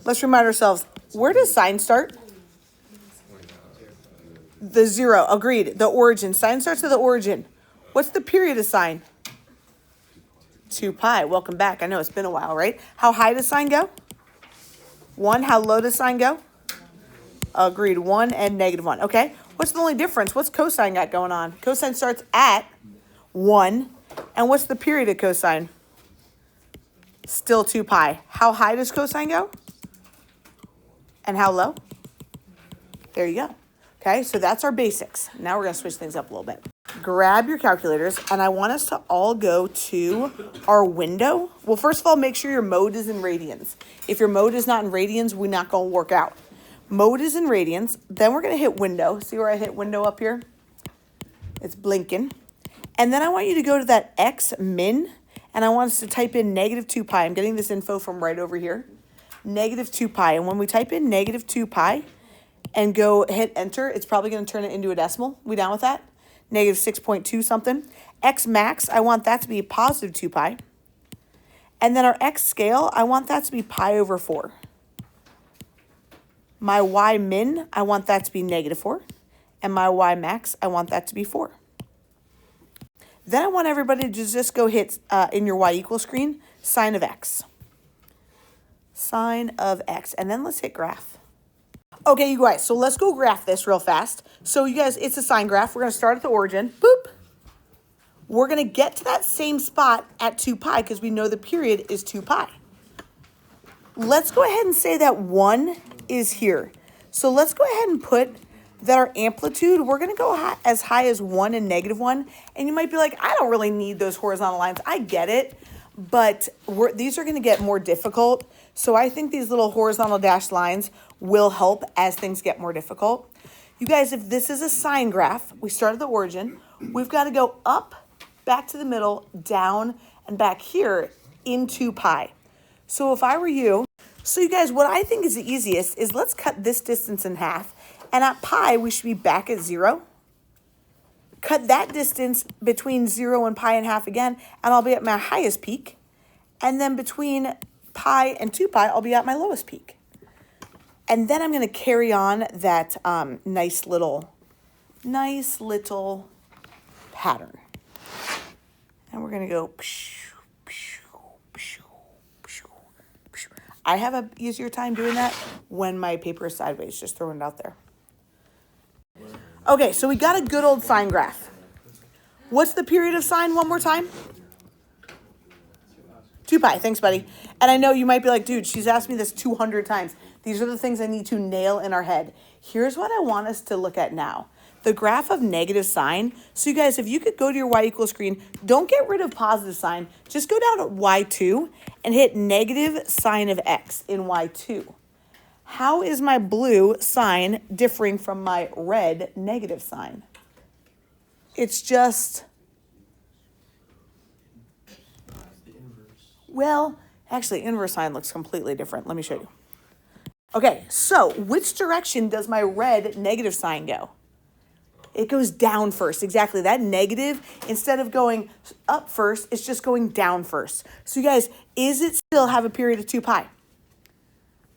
Let's remind ourselves, where does sine start? The 0, agreed. The origin, sine starts at the origin. What's the period of sine? 2 pi. Welcome back. I know it's been a while, right? How high does sine go? 1. How low does sine go? Agreed. 1 and -1. Okay. What's the only difference? What's cosine got going on? Cosine starts at 1. And what's the period of cosine? Still 2 pi. How high does cosine go? And how low? There you go. Okay, so that's our basics. Now we're going to switch things up a little bit. Grab your calculators, and I want us to all go to our window. Well, first of all, make sure your mode is in radians. If your mode is not in radians, we're not going to work out. Mode is in radians. Then we're going to hit window. See where I hit window up here? It's blinking. And then I want you to go to that X min, and I want us to type in -2 pi. I'm getting this info from right over here. -2 pi. And when we type in -2 pi and go hit enter, it's probably going to turn it into a decimal. We down with that? -6.2 something. X max, I want that to be +2 pi. And then our X scale, I want that to be pi over 4. My Y min, I want that to be -4. And my Y max, I want that to be 4. Then I want everybody to just go hit, in your Y equal screen, sine of X. Sine of X. And then let's hit graph. Okay, you guys, so let's go graph this real fast. So you guys, it's a sine graph. We're going to start at the origin. Boop. We're going to get to that same spot at 2 pi because we know the period is 2 pi. Let's go ahead and say that 1 is here. So let's go ahead and put that our amplitude, we're going to go as high as 1 and -1. And you might be like, I don't really need those horizontal lines. I get it, but these are going to get more difficult. So I think these little horizontal dashed lines will help as things get more difficult. You guys, if this is a sine graph, we start at the origin. We've got to go up, back to the middle, down, and back here in 2 pi. So if I were you, so you guys, what I think is the easiest is let's cut this distance in half. And at pi, we should be back at 0. Cut that distance between 0 and pi in half again, and I'll be at my highest peak. And then between pi and 2 pi, I'll be at my lowest peak. And then I'm going to carry on that nice little pattern. And we're going to go. I have an easier time doing that when my paper is sideways, just throwing it out there. Okay, so we got a good old sine graph. What's the period of sine one more time? 2 pi. Thanks, buddy. And I know you might be like, dude, she's asked me this 200 times. These are the things I need to nail in our head. Here's what I want us to look at now. The graph of negative sine. So you guys, if you could go to your Y equal screen, don't get rid of positive sine. Just go down to Y2 and hit negative sine of X in Y2. How is my blue sine differing from my red negative sine? It's just, well, actually inverse sine looks completely different. Let me show you. Okay, so which direction does my red negative sine go? It goes down first. Exactly. That negative, instead of going up first, it's just going down first. So you guys, is it still have a period of 2 pi?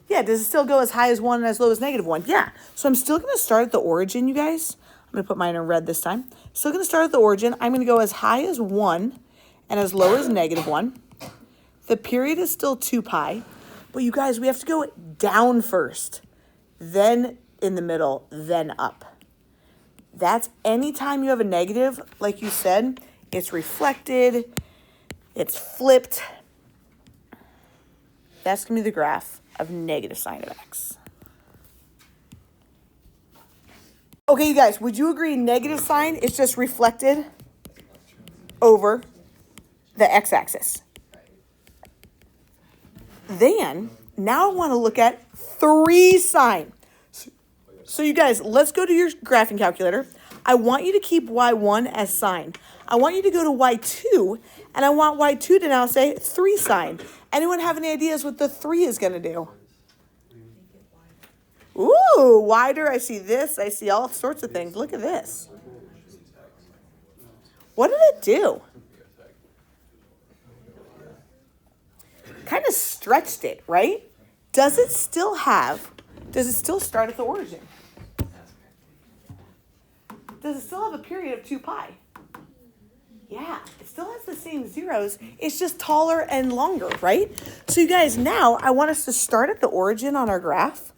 Yeah. Does it still go as high as 1 and as low as -1? Yeah. So I'm still going to start at the origin, you guys. I'm going to put mine in red this time. Still going to start at the origin. I'm going to go as high as 1 and as low as -1. The period is still 2 pi. But you guys, we have to go down first, then in the middle, then up. That's anytime you have a negative, like you said, it's reflected, it's flipped. That's going to be the graph of negative sine of X. Okay, you guys, would you agree negative sine is just reflected over the x-axis? Then, now I want to look at 3 sine. So you guys, let's go to your graphing calculator. I want you to keep Y1 as sine. I want you to go to Y2, and I want Y2 to now say 3 sine. Anyone have any ideas what the 3 is going to do? Ooh, wider. I see this. I see all sorts of things. Look at this. What did it do? Kind of stretched it, right? does it still start at the origin? Does it still have a period of 2 pi? Yeah, it still has the same zeros. It's just taller and longer, right? So you guys, now I want us to start at the origin on our graph.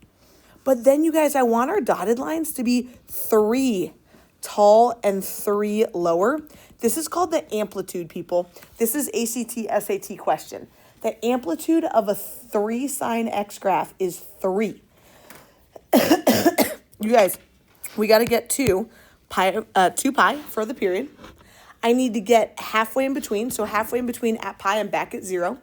But then you guys, I want our dotted lines to be 3 tall and 3 lower. This is called the amplitude, people. This is ACT, SAT question. The amplitude of a 3 sine x graph is 3. You guys, we got to get to 2 pi for the period. I need to get halfway in between. So halfway in between at pi, I'm back at 0.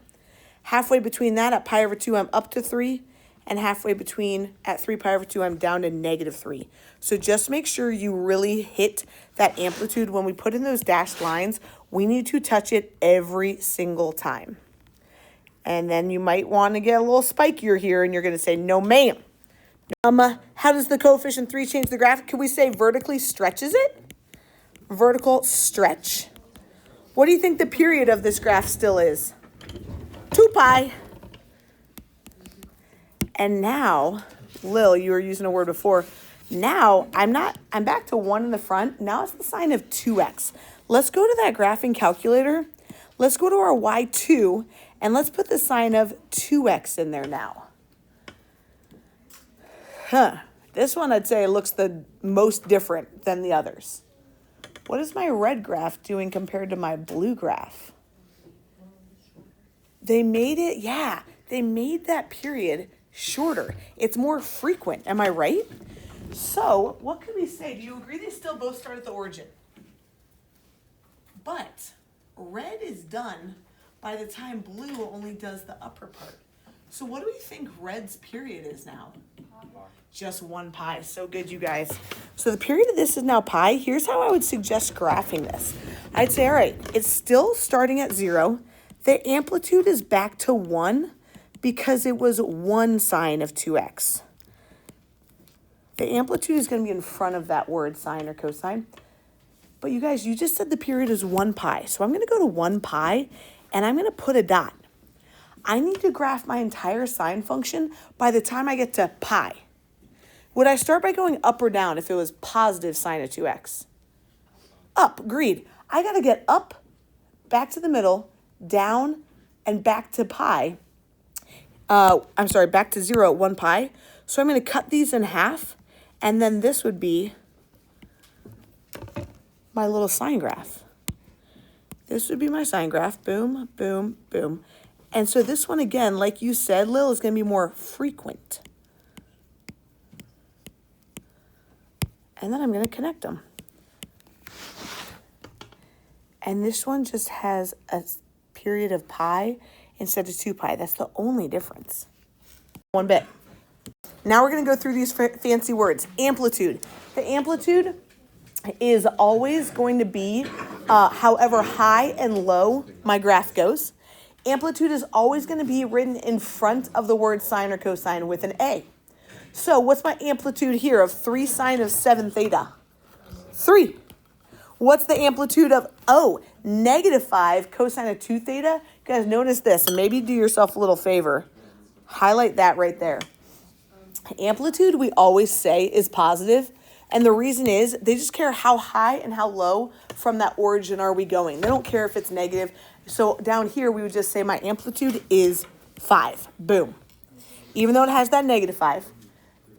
Halfway between that at pi over 2, I'm up to 3. And halfway between at 3 pi over 2, I'm down to -3. So just make sure you really hit that amplitude. When we put in those dashed lines, we need to touch it every single time. And then you might want to get a little spikier here, and you're going to say, no, ma'am. How does the coefficient 3 change the graph? Can we say vertically stretches it? Vertical stretch. What do you think the period of this graph still is? 2 pi. And now, Lil, you were using a word before. Now, I'm back to 1 in the front. Now it's the sign of 2x. Let's go to that graphing calculator. Let's go to our y2, and let's put the sign of 2x in there now. This one, I'd say, looks the most different than the others. What is my red graph doing compared to my blue graph? They made it, yeah, they made that period shorter. It's more frequent, am I right? So what can we say? Do you agree they still both start at the origin? But red is done by the time blue only does the upper part. So what do we think red's period is now? Just 1 pi. So good, you guys. So the period of this is now pi. Here's how I would suggest graphing this. I'd say, all right, it's still starting at 0. The amplitude is back to 1 because it was 1 sine of 2x. The amplitude is going to be in front of that word sine or cosine. But you guys, you just said the period is 1 pi. So I'm going to go to 1 pi, and I'm going to put a dot. I need to graph my entire sine function by the time I get to pi. Would I start by going up or down if it was positive sine of 2x? Up, agreed. I got to get up, back to the middle, down, and back to pi. Back to 0 at 1 pi. So I'm going to cut these in half, and then this would be my little sine graph. This would be my sine graph. Boom, boom, boom. And so this one, again, like you said, Lil, is going to be more frequent. And then I'm going to connect them. And this one just has a period of pi instead of 2 pi. That's the only difference. 1 bit. Now we're going to go through these fancy words. Amplitude. The amplitude is always going to be however high and low my graph goes. Amplitude is always going to be written in front of the word sine or cosine with an A. So what's my amplitude here of 3 sine of 7 theta? 3. What's the amplitude of, -5 cosine of 2 theta? You guys notice this, and maybe do yourself a little favor. Highlight that right there. Amplitude, we always say, is positive. And the reason is they just care how high and how low from that origin are we going. They don't care if it's negative. So down here, we would just say my amplitude is 5. Boom. Even though it has that -5,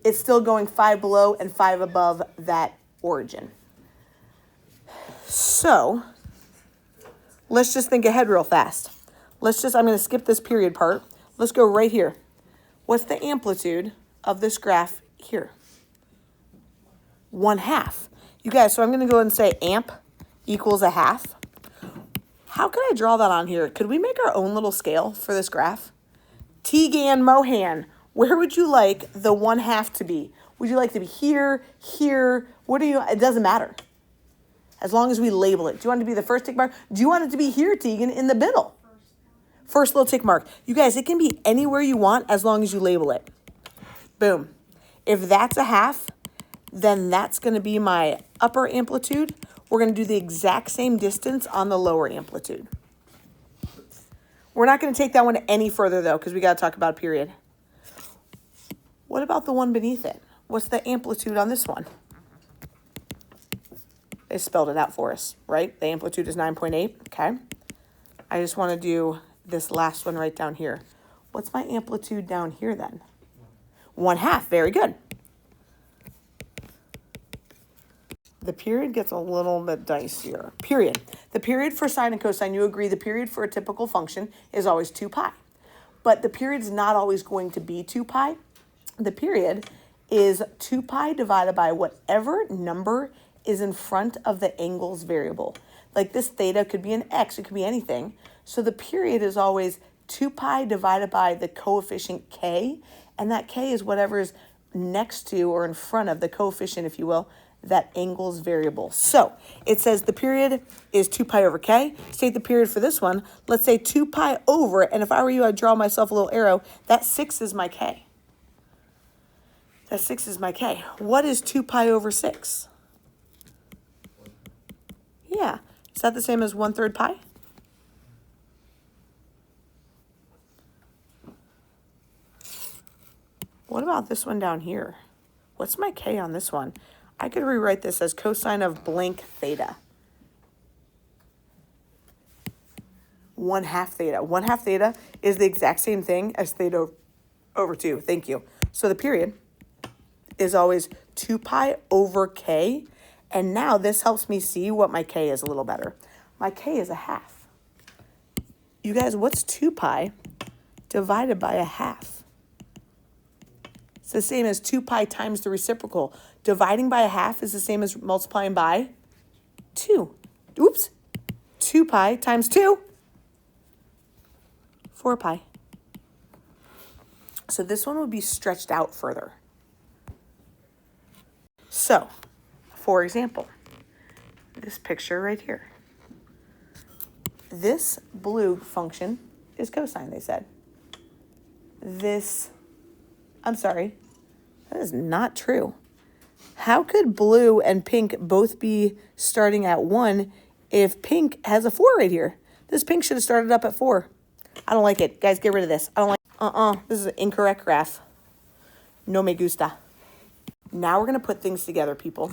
it's still going 5 below and 5 above that origin. So let's just think ahead real fast. I'm going to skip this period part. Let's go right here. What's the amplitude of this graph here? 1/2. You guys, so I'm going to go ahead and say amp equals 1/2. How can I draw that on here? Could we make our own little scale for this graph? Tegan Mohan, where would you like the 1/2 to be? Would you like to be here, here? It doesn't matter. As long as we label it. Do you want it to be the first tick mark? Do you want it to be here, Tegan, in the middle? First little tick mark. You guys, it can be anywhere you want as long as you label it. Boom. If that's 1/2, then that's going to be my upper amplitude. We're going to do the exact same distance on the lower amplitude. We're not going to take that one any further, though, because we got to talk about a period. What about the one beneath it? What's the amplitude on this one? They spelled it out for us, right? The amplitude is 9.8, okay? I just want to do this last one right down here. What's my amplitude down here then? 1/2, very good. The period gets a little bit dicier. Period. The period for sine and cosine, you agree the period for a typical function is always 2 pi. But the period's not always going to be 2 pi. The period is 2 pi divided by whatever number is in front of the angles variable. Like this theta could be an x, it could be anything. So the period is always 2 pi divided by the coefficient k, and that k is whatever is next to or in front of the coefficient, if you will, that angles variable. So it says the period is 2 pi over k. State the period for this one. Let's say 2 pi over, and if I were you, I'd draw myself a little arrow. That 6 is my k. That 6 is my k. What is 2 pi over 6? Yeah. Is that the same as 1/3 pi? What about this one down here? What's my k on this one? I could rewrite this as cosine of blank theta. 1/2 theta. 1/2 theta is the exact same thing as theta over 2. Thank you. So the period is always 2 pi over k. And now this helps me see what my k is a little better. My k is 1/2. You guys, what's 2 pi divided by 1/2? It's the same as 2 pi times the reciprocal. Dividing by 1/2 is the same as multiplying by 2. Oops. 2 pi times 2. 4 pi. So this one would be stretched out further. So, for example, this picture right here. This blue function is cosine, they said. I'm sorry, that is not true. How could blue and pink both be starting at 1 if pink has a 4 right here? This pink should have started up at 4. I don't like it. Guys, get rid of this. I don't like This is an incorrect graph. No me gusta. Now we're going to put things together, people.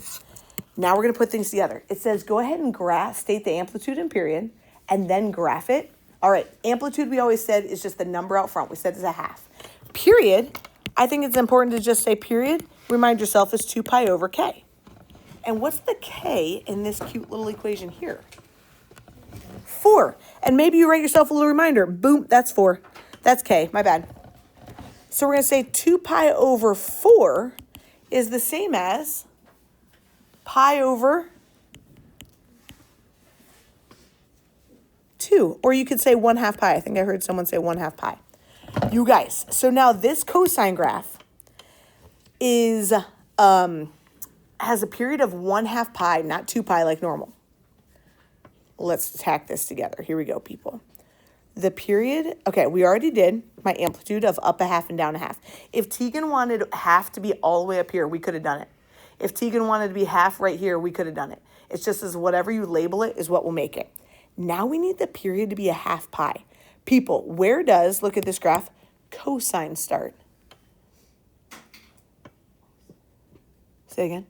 Now we're going to put things together. It says go ahead and state the amplitude and period, and then graph it. All right, amplitude we always said is just the number out front. We said it's 1/2. Period, I think it's important to just say period. Remind yourself is 2 pi over k. And what's the k in this cute little equation here? 4. And maybe you write yourself a little reminder. Boom, that's 4. That's k, my bad. So we're going to say 2 pi over 4 is the same as pi over 2. Or you could say 1/2 pi. I think I heard someone say 1/2 pi. You guys, so now this cosine graph is has a period of 1/2 pi, not 2 pi like normal. Let's tack this together. Here we go, people. The period, okay, we already did my amplitude of up 1/2 and down 1/2. If Tegan wanted 1/2 to be all the way up here, we could have done it. If Tegan wanted to be 1/2 right here, we could have done it. It's just as whatever you label it is what will make it. Now we need the period to be 1/2 pi. People, where does, look at this graph, cosine start? Say again.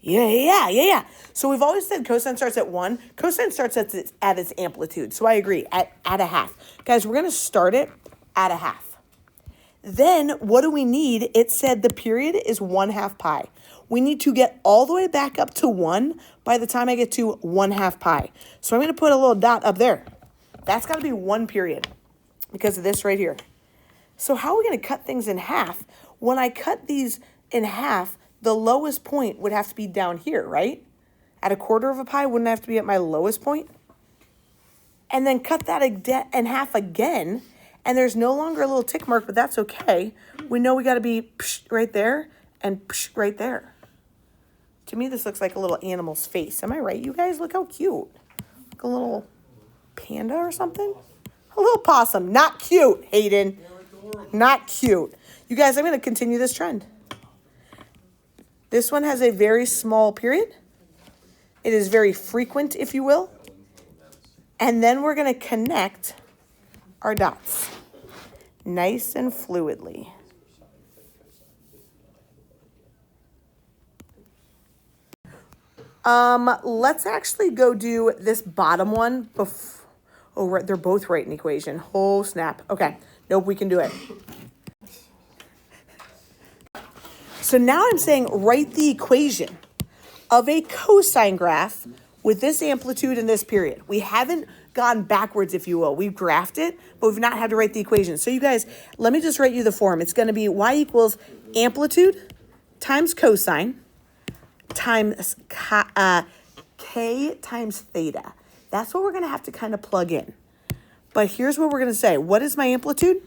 Yeah. So we've always said cosine starts at 1. Cosine starts at its amplitude. So I agree, at 1/2. Guys, we're going to start it at 1/2. Then what do we need? It said the period is 1/2 pi. We need to get all the way back up to 1 by the time I get to 1/2 pi. So I'm going to put a little dot up there. That's got to be 1 period because of this right here. So how are we going to cut things in half? When I cut these in half, the lowest point would have to be down here, right? At 1/4 of a pi, wouldn't it have to be at my lowest point? And then cut that in half again, and there's no longer a little tick mark, but that's okay. We know we got to be right there and right there. To me, this looks like a little animal's face. Am I right, you guys? Look how cute. Like a little panda or something? A little possum. Not cute, Hayden. Not cute. You guys, I'm going to continue this trend. This one has a very small period. It is very frequent, if you will. And then we're going to connect our dots nice and fluidly. Let's actually go do this bottom one. Oh, right, they're both right in the equation. Oh, snap. Okay. Nope, we can do it. So now I'm saying write the equation of a cosine graph with this amplitude and this period. We haven't gone backwards, if you will. We've graphed it, but we've not had to write the equation. So you guys, let me just write you the form. It's going to be y equals amplitude times cosine times k times theta. That's what we're going to have to kind of plug in. But here's what we're going to say. What is my amplitude?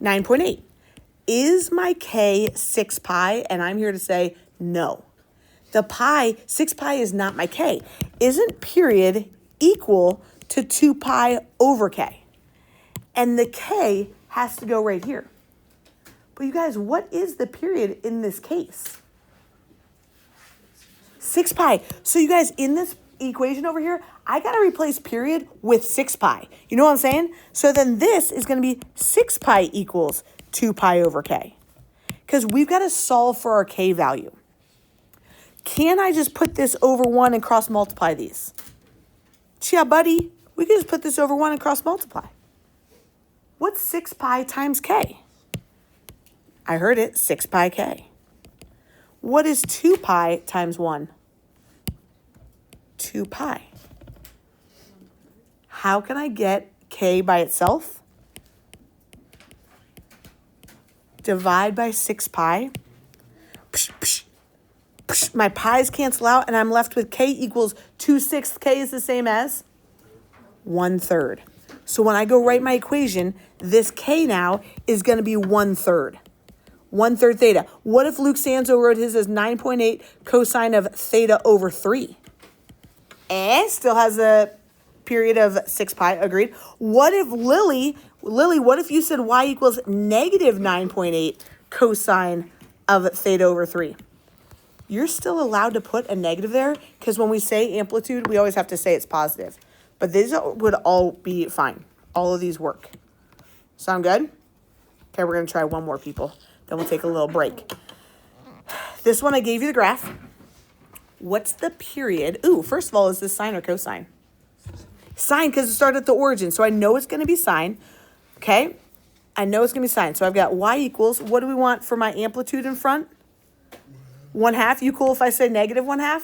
9.8. Is my k 6 pi? And I'm here to say no. The pi, 6 pi is not my k. Isn't period equal to 2 pi over k? And the k has to go right here. But you guys, what is the period in this case? 6 pi. So you guys, in this equation over here, I got to replace period with 6 pi. You know what I'm saying? So then this is going to be 6 pi equals 2 pi over k. Because we've got to solve for our k value. Can I just put this over 1 and cross multiply these? Yeah, buddy. We can just put this over 1 and cross multiply. What's 6 pi times k? I heard it, 6 pi k. What is 2 pi times 1? 2 pi. How can I get k by itself? Divide by 6 pi. Psh, psh, psh. My pi's cancel out, and I'm left with k equals 2/6. K is the same as 1/3. So when I go write my equation, this k now is going to be 1/3. 1/3 theta. What if Luke Sanzo wrote his as 9.8 cosine of theta over 3? Still has a period of 6 pi, agreed. What if Lily, what if you said y equals negative 9.8 cosine of theta over 3? You're still allowed to put a negative there because when we say amplitude, we always have to say it's positive. But these would all be fine. All of these work. Sound good? Okay, we're going to try one more, people. Then we'll take a little break. This one I gave you the graph. What's the period? Ooh, first of all, is this sine or cosine? Sine, because it started at the origin. So I know it's going to be sine. Okay? I know it's going to be sine. So I've got y equals, what do we want for my amplitude in front? 1/2. You cool if I say negative 1/2?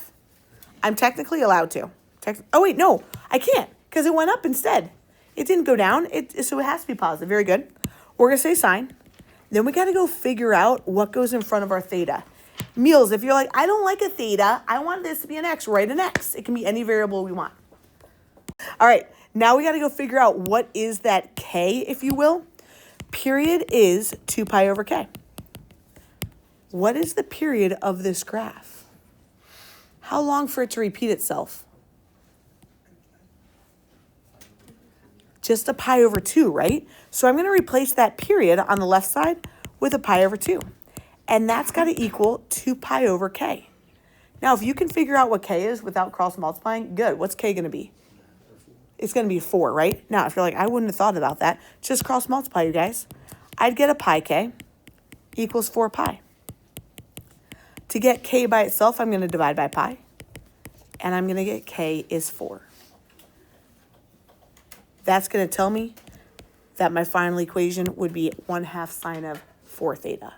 I'm technically allowed to. Oh, wait, no. I can't because it went up instead. It didn't go down. So it has to be positive. Very good. We're going to say sine. Then we got to go figure out what goes in front of our theta. Meals, if you're like, I don't like a theta, I want this to be an x, write an x. It can be any variable we want. All right, now we got to go figure out what is that k, if you will. Period is 2 pi over k. What is the period of this graph? How long for it to repeat itself? Just a pi over 2, right? So I'm going to replace that period on the left side with a pi over 2. And that's got to equal 2 pi over k. Now, if you can figure out what k is without cross multiplying, good. What's k going to be? It's going to be 4, right? Now, if you're like, I wouldn't have thought about that, just cross multiply, you guys. I'd get a pi k equals 4 pi. To get k by itself, I'm going to divide by pi. And I'm going to get k is 4. That's going to tell me that my final equation would be 1/2 sine of 4 theta.